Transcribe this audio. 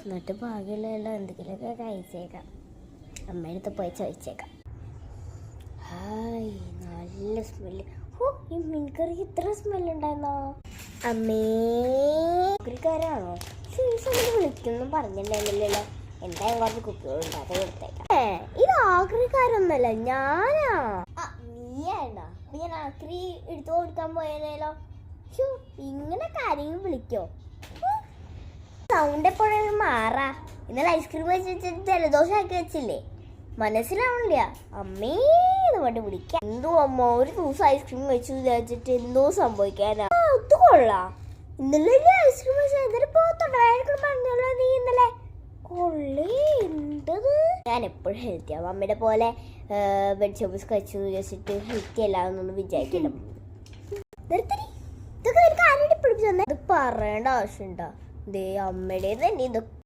എന്നിട്ട് ഭാഗ്യമുള്ള എന്തെങ്കിലുമൊക്കെ കഴിച്ചേക്കാം. അമ്മയുടെ പോയി ചോദിച്ചേക്കാം. ഹായ്, നല്ല സ്മെല്ല്. ഓ, ഈ മീൻകറി ഇത്ര സ്മെല്ലുണ്ടായിരുന്നോ? അമ്മേ, ആഗ്രഹക്കാരാണോ? വിളിക്കുന്നു പറഞ്ഞിട്ടുണ്ടായിരുന്നില്ലല്ലോ. എന്തായാലും കുറച്ച് കുപ്പികളുണ്ട്, അത് കൊടുത്തേക്കാം. ഇത് ആഗ്രഹക്കാരൊന്നുമല്ല, ഞാനാ. നീയാണോ? ഞാൻ ആക്രി എടുത്തു കൊടുക്കാൻ പോയാലോ? ഇങ്ങനെ കാര്യങ്ങൾ വിളിക്കോ? സൗണ്ട് എപ്പോഴും മാറാ. ഇന്നലെ ഐസ്ക്രീം വെച്ചിട്ട് ജലദോഷമാക്കി വെച്ചില്ലേ? മനസ്സിലാവണില്ല. അമ്മേന്ന് പറഞ്ഞ് വിളിക്കാം. എന്തോ അമ്മ, ഒരു ദിവസം ഐസ്ക്രീം കഴിച്ചു വിചാരിച്ചിട്ട് എന്തോ സംഭവിക്കാനാ? അത് കൊള്ളാം. ഇന്നലെ ഐസ്ക്രീം പറഞ്ഞല്ലോ നീ ഇന്നലെ. കൊള്ളേ, എന്തത്? ഞാൻ എപ്പോഴും ഹെൽത്തി ആവും. അമ്മയുടെ പോലെ വെജിറ്റബിൾസ് കഴിച്ചു വിചാരിച്ചിട്ട് ഹെൽത്തി അല്ലാന്നൊന്നും വിചാരിക്കില്ല. ഇതൊക്കെ നിനക്ക് ആരുടെ പിടിച്ചു തന്നെ? ഇത് പറയേണ്ട ആവശ്യമുണ്ടോ? ദേ അമ്മയുടെ തന്നെ ഇതൊക്കെ